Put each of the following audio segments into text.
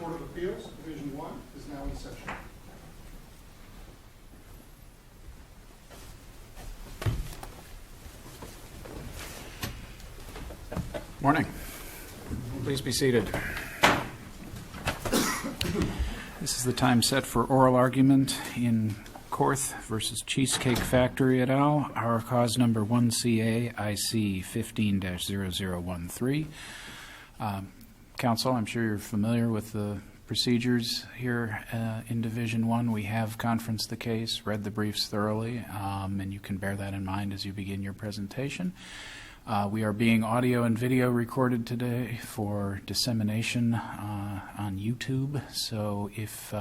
Court of Appeals, Division 1, is now in session. Morning. Please be seated. This is the time set for oral argument in Korth versus Cheesecake Factory et al. Our cause number 1CA IC150013. Counsel, I'm sure you're familiar with the procedures here in Division 1. We have conferenced the case, read the briefs thoroughly, and you can bear that in mind as you begin your presentation. We are being audio and video recorded today for dissemination on YouTube, so if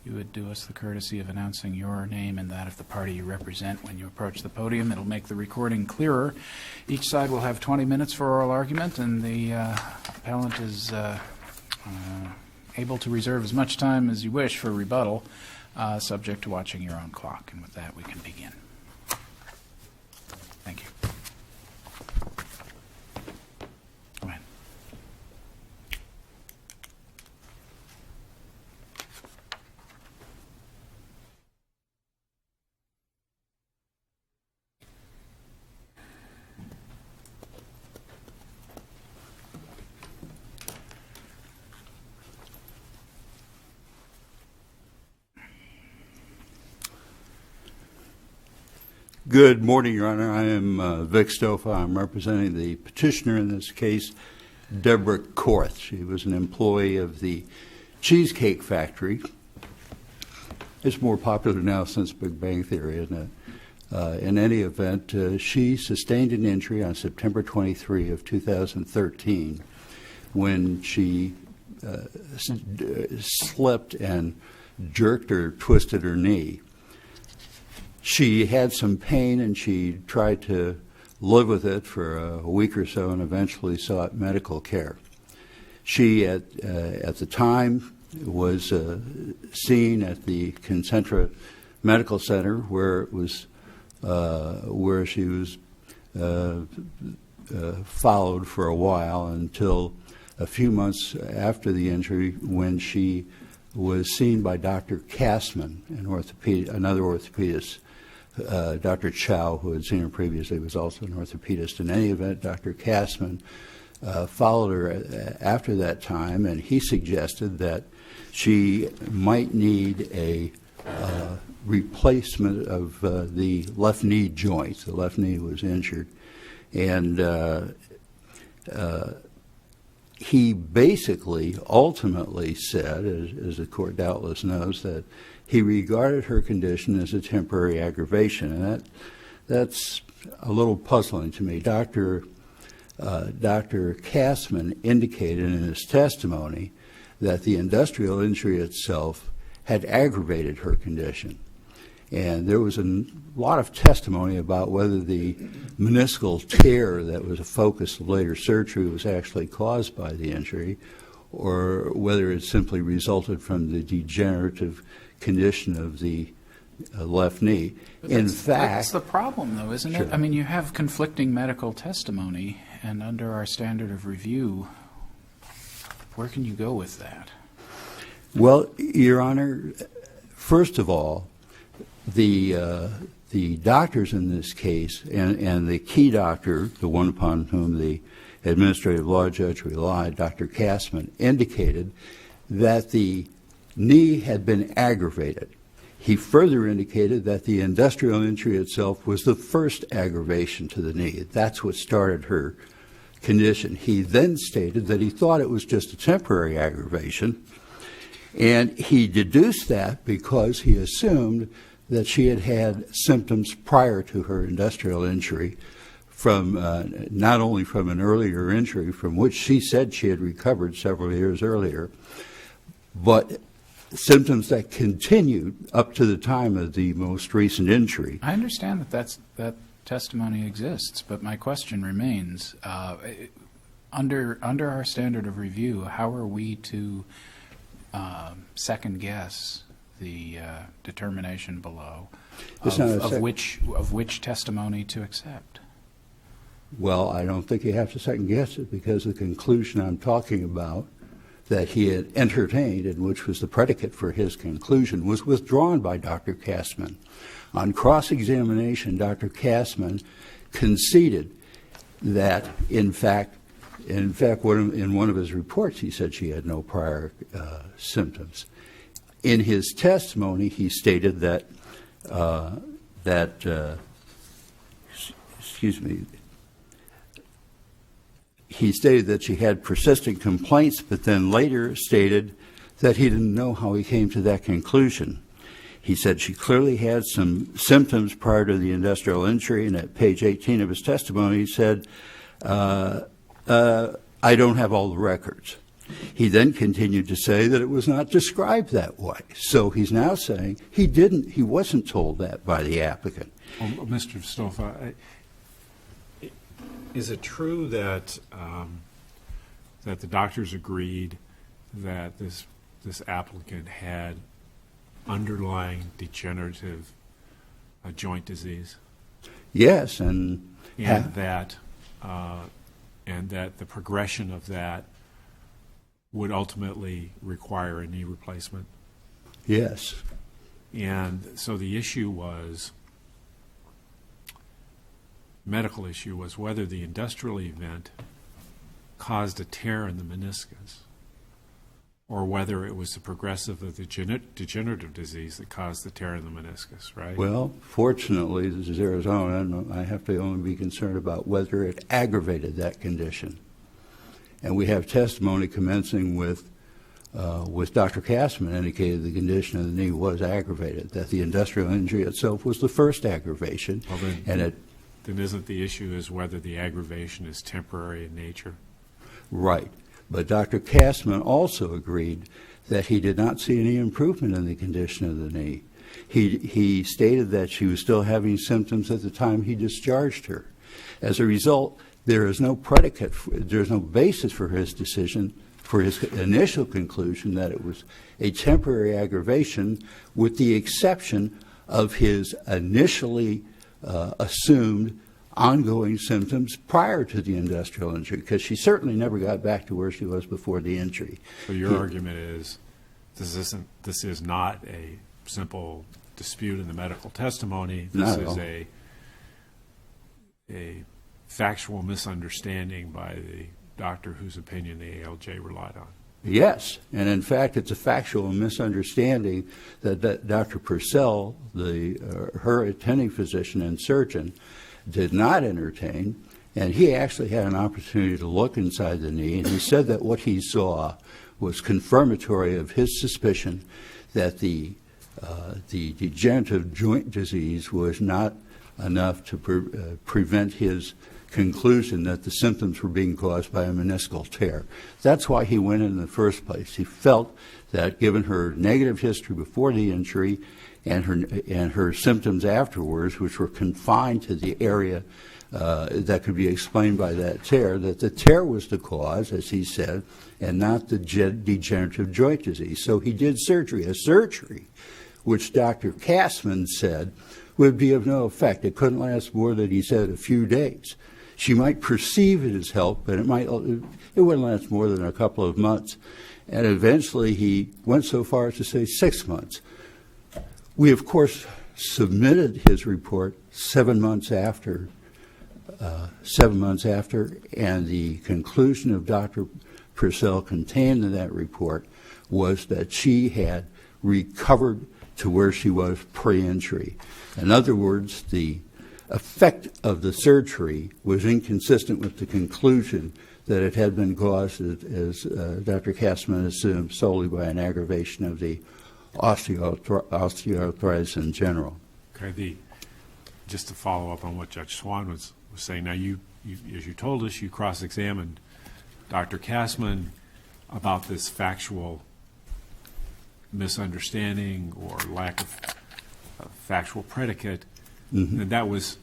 you would do us the courtesy of announcing your name and that of the party you represent when you approach the podium, it'll make the recording clearer. Each side will have 20 minutes for oral argument, and the appellant is able to reserve as much time as you wish for rebuttal, subject to watching your own clock. And with that, we can begin. Thank you. Go ahead. Good morning, Your Honor. I am Vic Stofa. I'm representing the petitioner in this case, Deborah Korth. She was an employee of the Cheesecake Factory. It's more popular now since Big Bang Theory, isn't it? In any event, she sustained an injury on September 23 of 2013 when she slipped and jerked or twisted her knee. She had some pain, and she tried to live with it for a week or so and eventually sought medical care. She, at the time, was seen at the Concentra Medical Center, where she was followed for a while until a few months after the injury, when she was seen by Dr. Kassman, another orthopedist. Dr. Chow, who had seen her previously, was also an orthopedist. In any event, Dr. Kassman followed her after that time, and he suggested that she might need a replacement of the left knee joint. The left knee was injured. And he basically ultimately said, as the court doubtless knows, that he regarded her condition as a temporary aggravation, and that's a little puzzling to me. Dr. Kassman indicated in his testimony that the industrial injury itself had aggravated her condition. And there was a lot of testimony about whether the meniscal tear that was a focus of later surgery was actually caused by the injury, or whether it simply resulted from the degenerative condition of the left knee. In fact, that's the problem, though, isn't it? I mean, you have conflicting medical testimony, and under our standard of review, where can you go with that? Well, Your Honor, first of all, the doctors in this case, and the key doctor, the one upon whom the administrative law judge relied, Dr. Kassman, indicated that the knee had been aggravated. He further indicated that the industrial injury itself was the first aggravation to the knee. That's what started her condition. He then stated that he thought it was just a temporary aggravation, and he deduced that because he assumed that she had had symptoms prior to her industrial injury from not only from an earlier injury from which she said she had recovered several years earlier, but symptoms that continued up to the time of the most recent injury. I understand that testimony exists, but my question remains, under our standard of review, how are we to second guess the determination below of which testimony to accept? Well, I don't think you have to second guess it, because the conclusion I'm talking about that he had entertained, and which was the predicate for his conclusion, was withdrawn by Dr. Kastman. On cross-examination, Dr. Kastman conceded that, in fact, in one of his reports, he said she had no prior symptoms. In his testimony, he stated that he stated that she had persistent complaints, but then later stated that he didn't know how he came to that conclusion. He said she clearly had some symptoms prior to the industrial injury, and at page 18 of his testimony, he said, I don't have all the records. He then continued to say that it was not described that way. So he's now saying he wasn't told that by the applicant. Well, Mr. Stofa, is it true that that the doctors agreed that this applicant had underlying degenerative joint disease? Yes, and that the progression of that would ultimately require a knee replacement? Yes. And so the medical issue was whether the industrial event caused a tear in the meniscus or whether it was the progressive of the degenerative disease that caused the tear in the meniscus, right? Well, fortunately, this is Arizona, I have to only be concerned about whether it aggravated that condition. And we have testimony commencing with Dr. Kastman indicated the condition of the knee was aggravated, that the industrial injury itself was the first aggravation. Well, then isn't the issue is whether the aggravation is temporary in nature? Right. But Dr. Kastman also agreed that he did not see any improvement in the condition of the knee. He stated that she was still having symptoms at the time he discharged her. As a result, there is no predicate, there's no basis for his decision, for his initial conclusion that it was a temporary aggravation, with the exception of his initially assumed ongoing symptoms prior to the industrial injury, because she certainly never got back to where she was before the injury. So your argument is this is not a simple dispute in the medical testimony. This is a factual misunderstanding by the doctor whose opinion the ALJ relied on. Yes, and in fact, it's a factual misunderstanding that Dr. Purcell, her attending physician and surgeon, did not entertain, and he actually had an opportunity to look inside the knee, and he said that what he saw was confirmatory of his suspicion that the degenerative joint disease was not enough to prevent his conclusion that the symptoms were being caused by a meniscal tear. That's why he went in the first place. He felt that given her negative history before the injury and her symptoms afterwards, which were confined to the area that could be explained by that tear, that the tear was the cause, as he said, and not the degenerative joint disease. So he did surgery, a surgery which Dr. Kastman said would be of no effect. It couldn't last more than, he said, a few days. She might perceive it as help, but it wouldn't last more than a couple of months. And eventually he went so far as to say 6 months. We, of course, submitted his report 7 months after, and the conclusion of Dr. Purcell contained in that report was that she had recovered to where she was pre-injury. In other words, the effect of the surgery was inconsistent with the conclusion that it had been caused, as Dr. Kastman assumed, solely by an aggravation of the osteoarthritis in general. Okay, just to follow up on what Judge Swan was saying, now you as you told us, you cross-examined Dr. Kastman about this factual misunderstanding or lack of factual predicate, and that was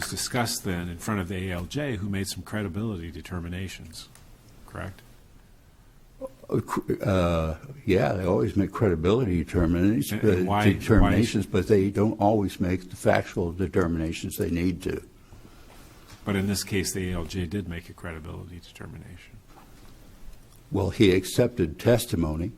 discussed then in front of the ALJ, who made some credibility determinations, correct? Yeah, they always make credibility determinations, but they don't always make the factual determinations they need to. But in this case, the ALJ did make a credibility determination. Well, he accepted testimony,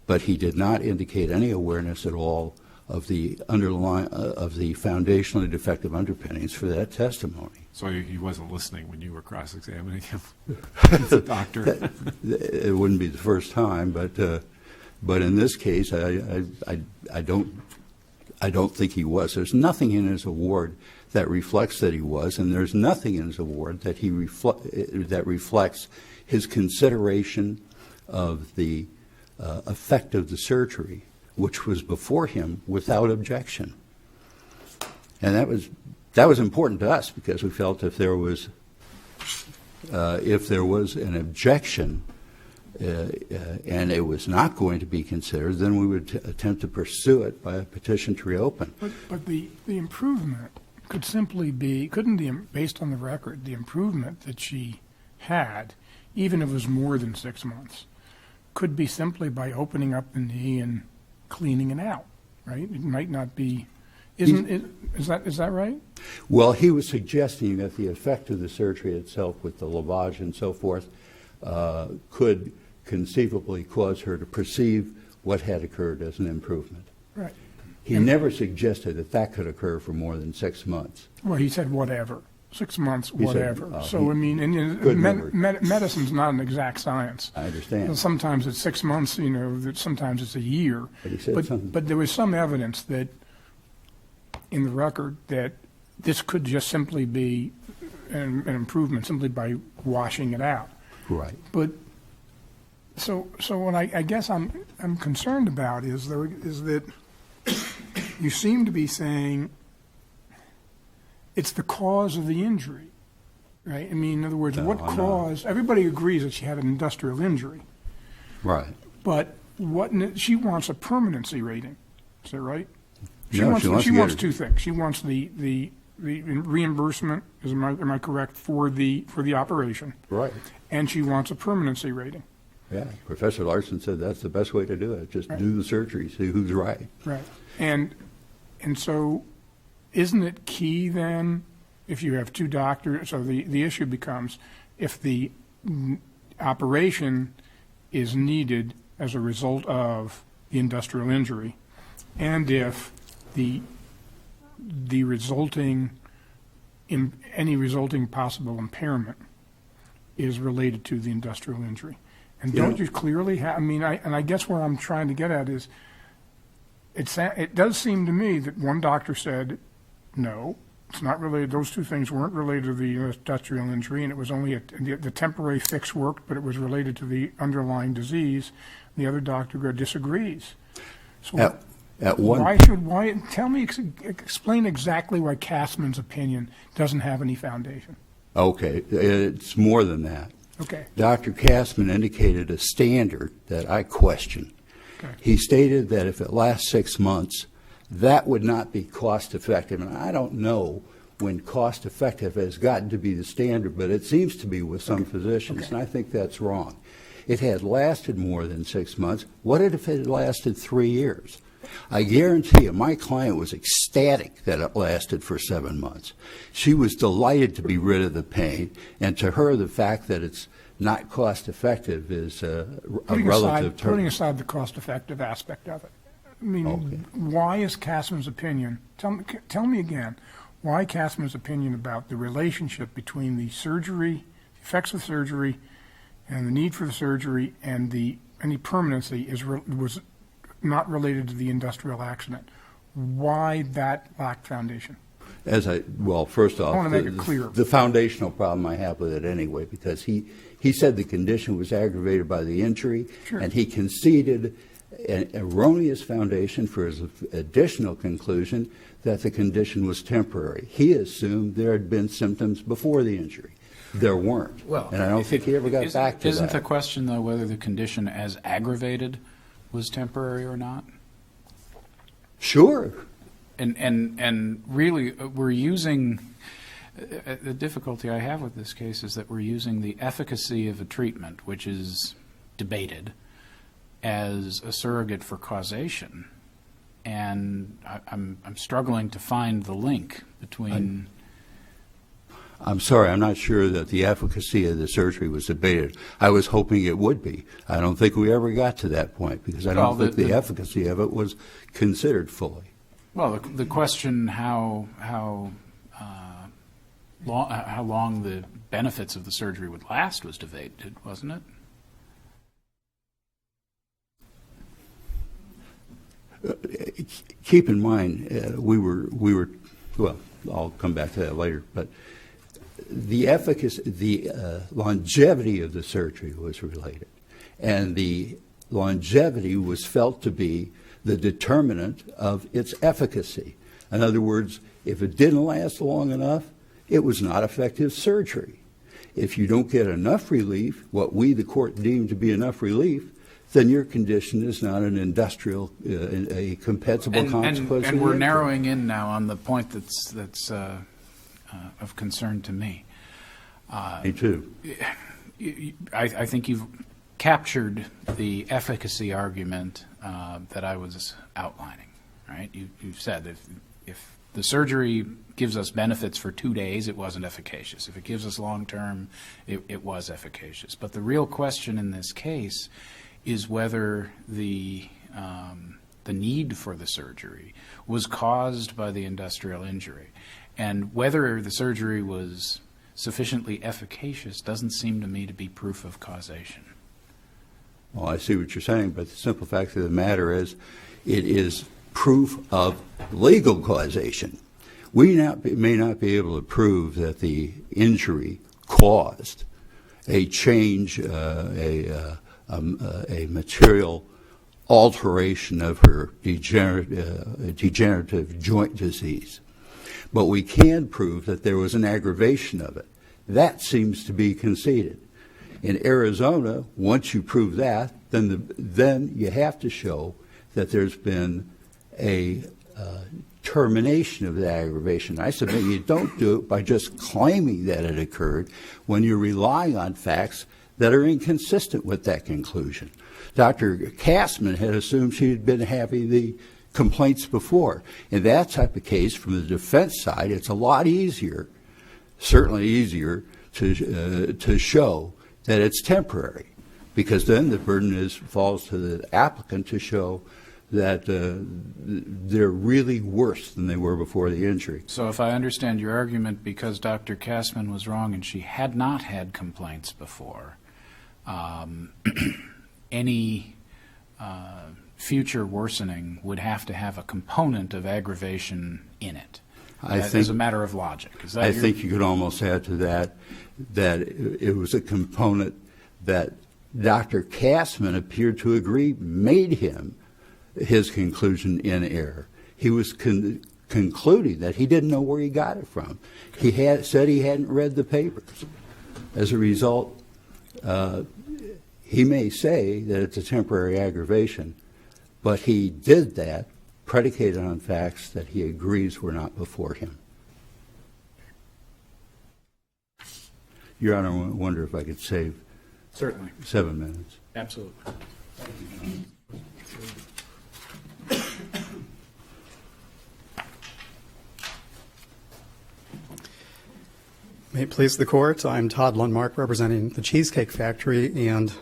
but he did not indicate any awareness at all of the foundationally defective underpinnings for that testimony. So he wasn't listening when you were cross-examining him as a doctor. It wouldn't be the first time, but in this case, I don't think he was. There's nothing in his award that reflects that he was, and there's nothing in his award that that reflects his consideration of the effect of the surgery, which was before him without objection. And that was important to us, because we felt if there was an objection and it was not going to be considered, then we would attempt to pursue it by a petition to reopen. But the improvement could simply be, based on the record, the improvement that she had, even if it was more than 6 months, could be simply by opening up the knee and cleaning it out, right? It might not be, is that right? Well, he was suggesting that the effect of the surgery itself with the lavage and so forth could conceivably cause her to perceive what had occurred as an improvement. Right. He never suggested that could occur for more than 6 months. Well, he said whatever. 6 months, He said, whatever. So, I mean, medicine's not an exact science. I understand. Sometimes it's 6 months, sometimes it's a year. But he said something. But there was some evidence that, in the record, that this could just simply be an improvement simply by washing it out. Right. But so what I guess I'm concerned about is that you seem to be saying it's the cause of the injury, right? I mean, in other words, what caused? Everybody agrees that she had an industrial injury, Right. but she wants a permanency rating. Is that right? She wants two things. She wants the reimbursement. Am I correct for the operation? Right. And she wants a permanency rating. Yeah. Professor Larson said that's the best way to do it. Just do the surgery, see who's right. Right. And so isn't it key then, if you have two doctors, so the issue becomes if the operation is needed as a result of the industrial injury, and if the resulting any resulting possible impairment is related to the industrial injury. And don't you clearly have, I guess where I'm trying to get at is, it does seem to me that one doctor said, no, it's not related, those two things weren't related to the industrial injury, and it was only the temporary fix worked, but it was related to the underlying disease. The other doctor disagrees. So explain exactly why Kassman's opinion doesn't have any foundation. Okay, it's more than that. Okay. Dr. Kassman indicated a standard that I question. Okay. He stated that if it lasts 6 months, that would not be cost effective. And I don't know when cost effective has gotten to be the standard, but it seems to be with some physicians, and I think that's wrong. It had lasted more than 6 months. What if it had lasted 3 years? I guarantee you, my client was ecstatic that it lasted for 7 months. She was delighted to be rid of the pain, and to her, the fact that it's not cost-effective is a relative term. Putting aside the cost-effective aspect of it, why is Kassman's opinion, tell me again, why Kassman's opinion about the relationship between the surgery, effects of surgery, and the need for the surgery, and any permanency was not related to the industrial accident? Why that lacked foundation? First off, I want to make it clear. The foundational problem I have with it anyway, because he said the condition was aggravated by the injury, Sure. and he conceded an erroneous foundation for his additional conclusion that the condition was temporary. He assumed there had been symptoms before the injury. There weren't. Well, and I don't think he ever got back to that. Isn't the question, though, whether the condition as aggravated was temporary or not? Sure. And really, we're using the difficulty I have with this case is that we're using the efficacy of a treatment, which is debated, as a surrogate for causation. And I'm struggling to find the link between. I'm sorry, I'm not sure that the efficacy of the surgery was debated. I was hoping it would be. I don't think we ever got to that point because I don't think the efficacy of it was considered fully. Well, the question how long the benefits of the surgery would last was debated, wasn't it? Keep in mind, we were. Well, I'll come back to that later. But the efficacy, the longevity of the surgery was related, and the longevity was felt to be the determinant of its efficacy. In other words, if it didn't last long enough, it was not effective surgery. If you don't get enough relief, what we, the court, deem to be enough relief, then your condition is not an industrial, a compensable consequence. And we're narrowing in now on the point that's of concern to me. Me too. I think you've captured the efficacy argument that I was outlining. Right? You've said if the surgery gives us benefits for 2 days, it wasn't efficacious. If it gives us long term, it was efficacious. But the real question in this case is whether the need for the surgery was caused by the industrial injury. And whether the surgery was sufficiently efficacious doesn't seem to me to be proof of causation. Well, I see what you're saying, but the simple fact of the matter is it is proof of legal causation. We may not be able to prove that the injury caused a change, a material alteration of her degenerative joint disease. But we can prove that there was an aggravation of it. That seems to be conceded. In Arizona, once you prove that, then you have to show that there's been a termination of the aggravation. I submit you don't do it by just claiming that it occurred when you're relying on facts that are inconsistent with that conclusion. Dr. Kassman had assumed she had been having the complaints before. In that type of case, from the defense side, it's a lot easier, certainly easier, to show that it's temporary, because then the burden falls to the applicant to show that they're really worse than they were before the injury. So if I understand your argument, because Dr. Kassman was wrong and she had not had complaints before, any future worsening would have to have a component of aggravation in it. As a matter of logic. I think you could almost add to that it was a component that Dr. Kassman appeared to agree made his conclusion in error. He was concluding that he didn't know where he got it from. He said he hadn't read the papers. As a result, he may say that it's a temporary aggravation, but he did that predicated on facts that he agrees were not before him. Your Honor, I wonder if I could save Certainly 7 minutes. Absolutely. May it please the Court, I'm Todd Lundmark, representing the Cheesecake Factory and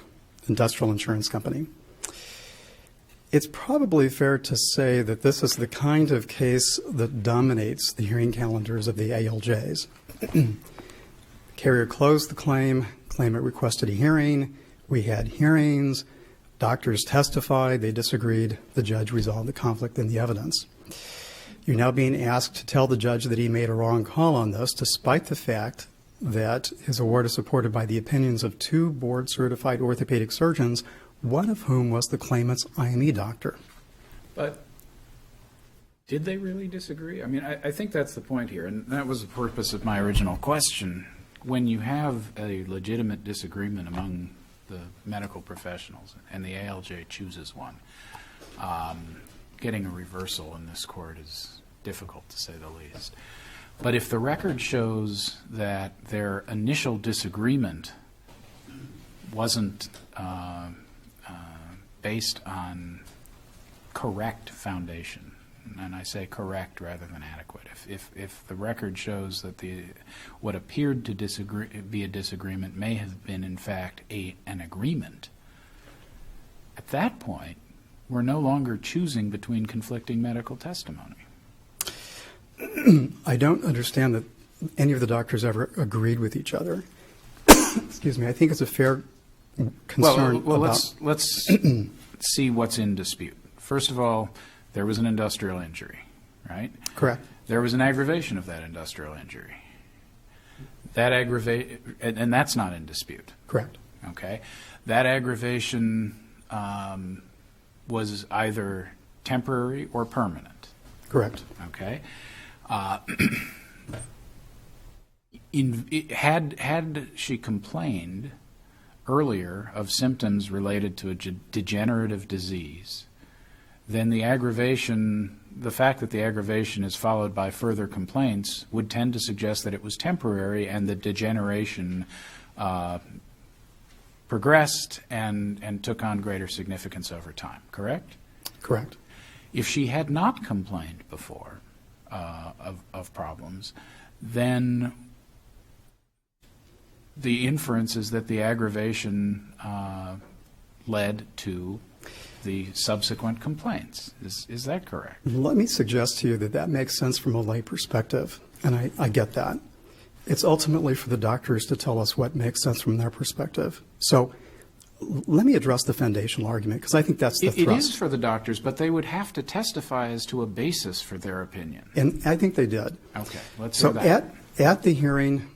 Industrial Insurance Company. It's probably fair to say that this is the kind of case that dominates the hearing calendars of the ALJs. Carrier closed the claim, claimant requested a hearing, we had hearings, doctors testified, they disagreed, the judge resolved the conflict in the evidence. You're now being asked to tell the judge that he made a wrong call on this, despite the fact that his award is supported by the opinions of 2 board-certified orthopedic surgeons, one of whom was the claimant's IME doctor. But did they really disagree? I mean, I think that's the point here, and that was the purpose of my original question. When you have a legitimate disagreement among the medical professionals and the ALJ chooses one, getting a reversal in this court is difficult, to say the least. But if the record shows that their initial disagreement wasn't based on correct foundation, and I say correct rather than adequate, if the record shows that what appeared to be a disagreement may have been in fact an agreement, at that point we're no longer choosing between conflicting medical testimony. I don't understand that any of the doctors ever agreed with each other. Excuse me. I think it's a fair concern. Well, about let's see what's in dispute. First of all, there was an industrial injury, right? Correct. There was an aggravation of that industrial injury. That and that's not in dispute. Correct. Okay, that aggravation was either temporary or permanent. Correct. Okay. Had she complained earlier of symptoms related to a degenerative disease, then the fact that the aggravation is followed by further complaints would tend to suggest that it was temporary and the degeneration progressed and took on greater significance over time, correct? Correct. If she had not complained before of problems, then the inference is that the aggravation led to the subsequent complaints. Is that correct? Let me suggest to you that that makes sense from a lay perspective, and I get that. It's ultimately for the doctors to tell us what makes sense from their perspective. So let me address the foundational argument, because I think that's the thrust. It is for the doctors, but they would have to testify as to a basis for their opinion. And I think they did. Okay, let's So hear that. at the hearing,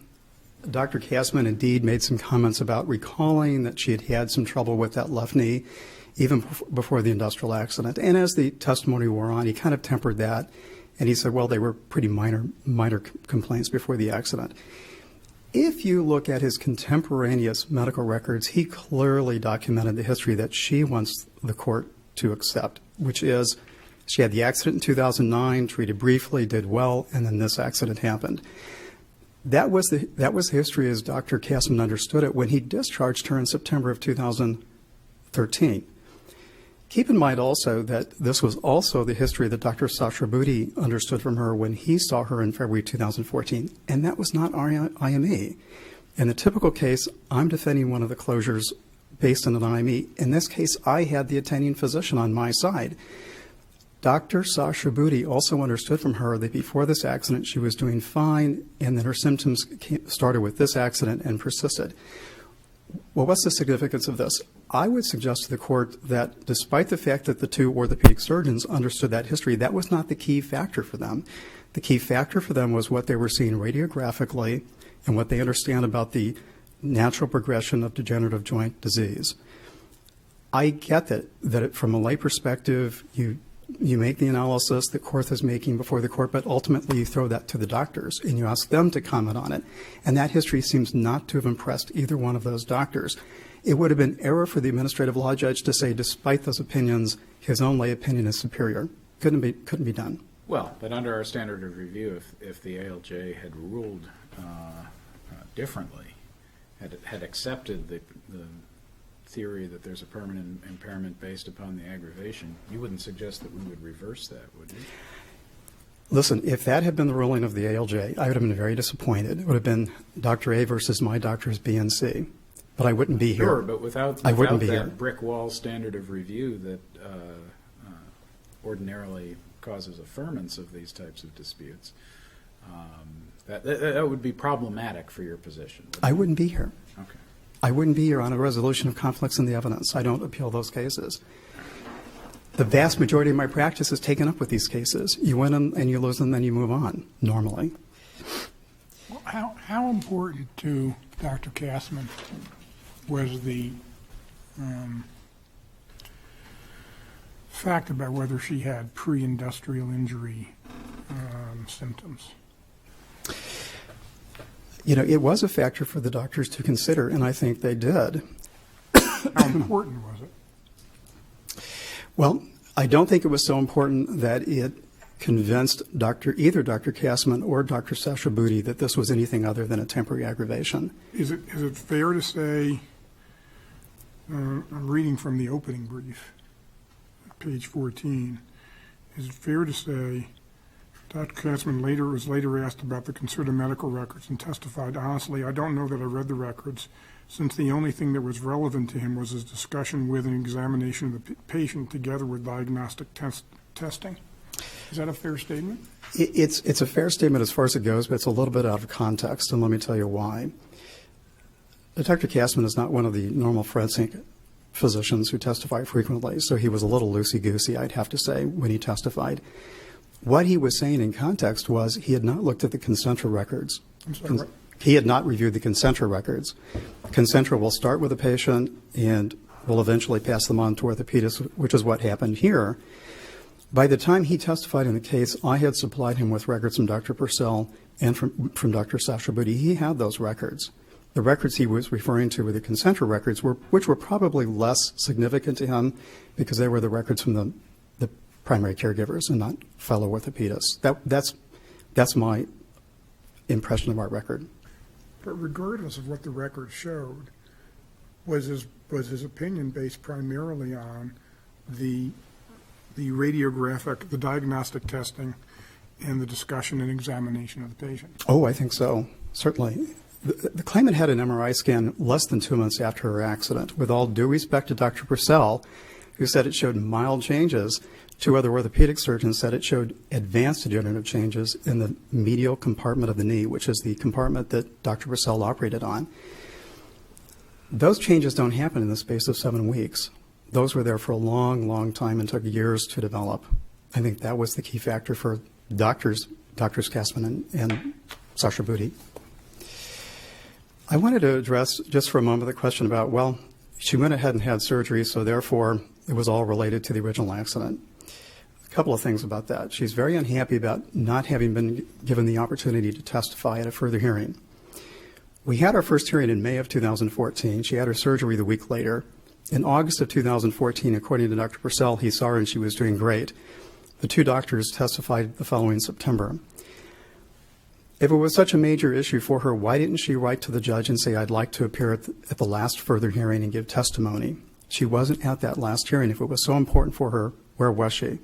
Dr. Kassman indeed made some comments about recalling that she had had some trouble with that left knee even before the industrial accident. And as the testimony wore on, he kind of tempered that, and he said, well, they were pretty minor complaints before the accident. If you look at his contemporaneous medical records, he clearly documented the history that she wants the court to accept, which is she had the accident in 2009, treated briefly, did well, and then this accident happened. That was the history as Dr. Kassman understood it when he discharged her in September of 2013. Keep in mind also that this was also the history that Dr. Sashrabudi understood from her when he saw her in February 2014, and that was not IME. In the typical case, I'm defending one of the closures based on an IME. In this case, I had the attending physician on my side. Dr. Sashrabudi also understood from her that before this accident she was doing fine, and that her symptoms started with this accident and persisted. Well, what's the significance of this? I would suggest to the court that despite the fact that the two orthopedic surgeons understood that history, that was not the key factor for them. The key factor for them was what they were seeing radiographically and what they understand about the natural progression of degenerative joint disease. I get that from a lay perspective, you make the analysis the court is making before the court, but ultimately you throw that to the doctors and you ask them to comment on it. And that history seems not to have impressed either one of those doctors. It would have been error for the administrative law judge to say, despite those opinions, his own lay opinion is superior. Couldn't be done. Well, but under our standard of review, if the ALJ had ruled differently, had accepted the theory that there's a permanent impairment based upon the aggravation, you wouldn't suggest that we would reverse that, would you? Listen, if that had been the ruling of the ALJ, I would have been very disappointed. It would have been Dr. A versus my doctors B and C. But I wouldn't be here. Sure, but without that brick wall standard of review that ordinarily causes affirmance of these types of disputes, that would be problematic for your position. I wouldn't be here. Okay. I wouldn't be here on a resolution of conflicts in the evidence. I don't appeal those cases. The vast majority of my practice is taken up with these cases. You win them and you lose them, then you move on, normally. Well, how important to Dr. Kassman was the fact about whether she had pre-industrial injury symptoms? You know, it was a factor for the doctors to consider, and I think they did. How important was it? Well, I don't think it was so important that it convinced either Dr. Kassman or Dr. Sashrabudi that this was anything other than a temporary aggravation. Is it fair to say, I'm reading from the opening brief, page 14, is it fair to say Dr. Katzman was later asked about the considered medical records and testified, honestly, I don't know that I read the records, since the only thing that was relevant to him was his discussion with and examination of the patient together with diagnostic testing. Is that a fair statement? It's a fair statement as far as it goes, but it's a little bit out of context, and let me tell you why. Dr. Katzman is not one of the normal forensic physicians who testify frequently, so he was a little loosey-goosey, I'd have to say, when he testified. What he was saying in context was he had not looked at the Concentra records. I'm sorry, what? He had not reviewed the Concentra records. Concentra will start with a patient and will eventually pass them on to orthopedists, which is what happened here. By the time he testified in the case, I had supplied him with records from Dr. Purcell and from Dr. Sashabudi. He had those records. The records he was referring to were the Concentra records, which were probably less significant to him because they were the records from the primary caregivers and not fellow orthopedists. That's my impression of our record. But regardless of what the record showed, was his opinion based primarily on the radiographic, the diagnostic testing, and the discussion and examination of the patient? Oh, I think so, certainly. The claimant had an MRI scan less than 2 months after her accident. With all due respect to Dr. Purcell, who said it showed mild changes, 2 other orthopedic surgeons said it showed advanced degenerative changes in the medial compartment of the knee, which is the compartment that Dr. Purcell operated on. Those changes don't happen in the space of 7 weeks. Those were there for a long, long time and took years to develop. I think that was the key factor for Drs. Katzman and Sashabudi. I wanted to address just for a moment the question about, well, she went ahead and had surgery, so therefore it was all related to the original accident. A couple of things about that. She's very unhappy about not having been given the opportunity to testify at a further hearing. We had our first hearing in May of 2014. She had her surgery the week later. In August of 2014, according to Dr. Purcell, he saw her and she was doing great. The 2 doctors testified the following September. If it was such a major issue for her, why didn't she write to the judge and say, I'd like to appear at the last further hearing and give testimony? She wasn't at that last hearing. If it was so important for her, where was she?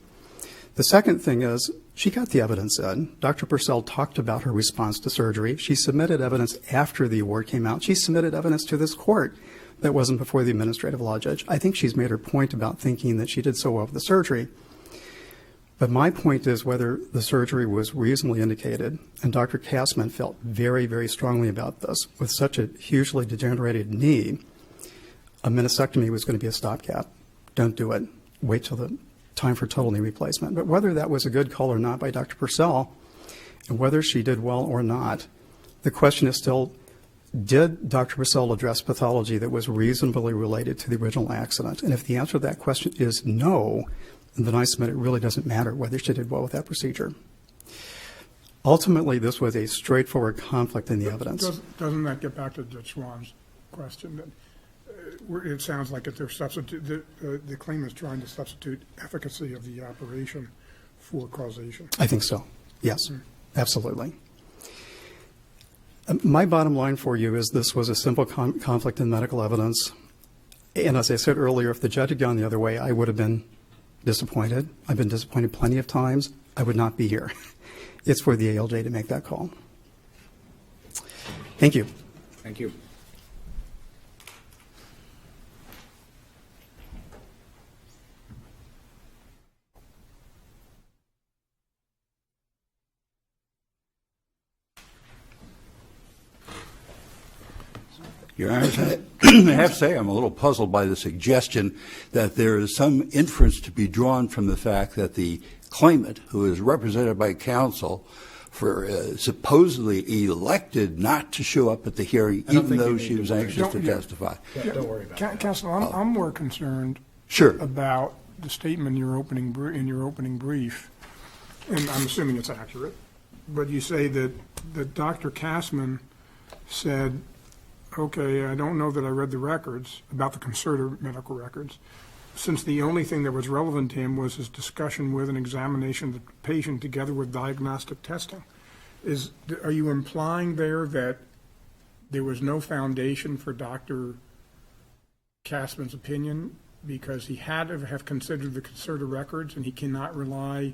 The second thing is, she got the evidence in. Dr. Purcell talked about her response to surgery. She submitted evidence after the award came out. She submitted evidence to this court that wasn't before the administrative law judge. I think she's made her point about thinking that she did so well with the surgery. But my point is whether the surgery was reasonably indicated, and Dr. Katzman felt very, very strongly about this. With such a hugely degenerated knee, a meniscectomy was going to be a stopgap. Don't do it. Wait till the time for total knee replacement. But whether that was a good call or not by Dr. Purcell, and whether she did well or not, the question is still, did Dr. Purcell address pathology that was reasonably related to the original accident? And if the answer to that question is no, then I submit it really doesn't matter whether she did well with that procedure. Ultimately, this was a straightforward conflict in the evidence. Doesn't that get back to Judge Swan's question? That it sounds like the claim is trying to substitute efficacy of the operation for causation. I think so. Yes, absolutely. My bottom line for you is this was a simple conflict in medical evidence. And as I said earlier, if the judge had gone the other way, I would have been disappointed. I've been disappointed plenty of times. I would not be here. It's for the ALJ to make that call. Thank you. Thank you. Your Honor, I have to say I'm a little puzzled by the suggestion that there is some inference to be drawn from the fact that the claimant, who is represented by counsel, for supposedly elected not to show up at the hearing, even though she was anxious to testify. Don't worry about that. Counsel, I'm more concerned Sure. about the statement in your opening brief, and I'm assuming it's accurate, but you say that Dr. Katzman said, okay, I don't know that I read the records about the concerted medical records, since the only thing that was relevant to him was his discussion with and examination of the patient together with diagnostic testing. Are you implying there that there was no foundation for Dr. Katzman's opinion because he had to have considered the concerted records, and he cannot rely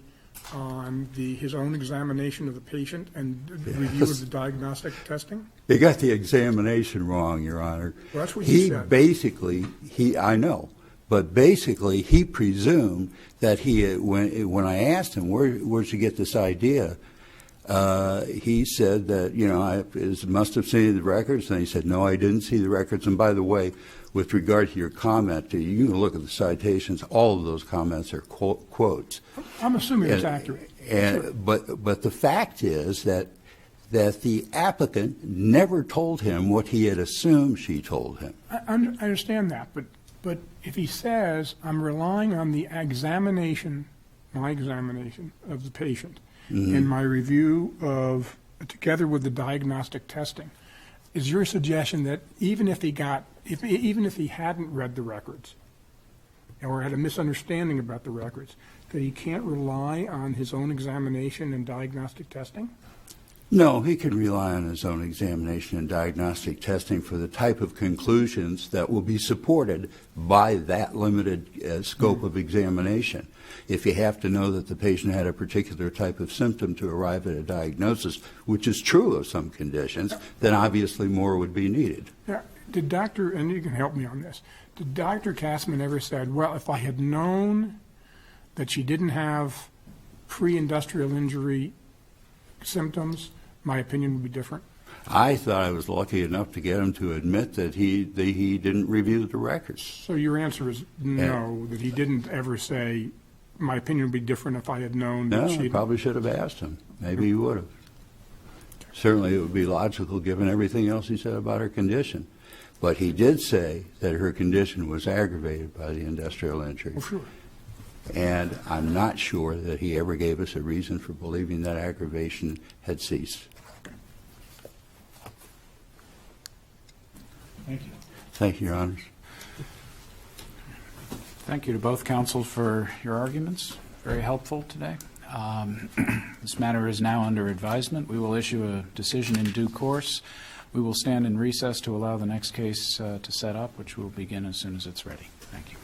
on his own examination of the patient and review of the diagnostic testing? They got the examination wrong, Your Honor. Well, that's what he said. I know, but basically he presumed that when I asked him, where'd you get this idea? He said that, I must have seen the records, and he said, no, I didn't see the records. And by the way, with regard to your comment, you can look at the citations. All of those comments are quotes. I'm assuming it's accurate. Sure. But the fact is that the applicant never told him what he had assumed she told him. I understand that, but if he says, I'm relying on the my examination of the patient, in my review of, together with the diagnostic testing, is your suggestion that even if he hadn't read the records or had a misunderstanding about the records, that he can't rely on his own examination and diagnostic testing? No, he can rely on his own examination and diagnostic testing for the type of conclusions that will be supported by that limited scope of examination. If you have to know that the patient had a particular type of symptom to arrive at a diagnosis, which is true of some conditions, then obviously more would be needed. Yeah. Did Dr., and you can help me on this, did Dr. Kassman ever said, well, if I had known that she didn't have pre-industrial injury symptoms, my opinion would be different? I thought I was lucky enough to get him to admit that he didn't review the records. So your answer is no, that he didn't ever say, my opinion would be different if I had known that No, I probably should have asked him. Maybe he would have. Certainly it would be logical given everything else he said about her condition. But he did say that her condition was aggravated by the industrial injury. Oh, sure. And I'm not sure that he ever gave us a reason for believing that aggravation had ceased. Thank you. Thank you, Your Honors. Thank you to both counsel for your arguments. Very helpful today. This matter is now under advisement. We will issue a decision in due course. We will stand in recess to allow the next case to set up, which will begin as soon as it's ready. Thank you.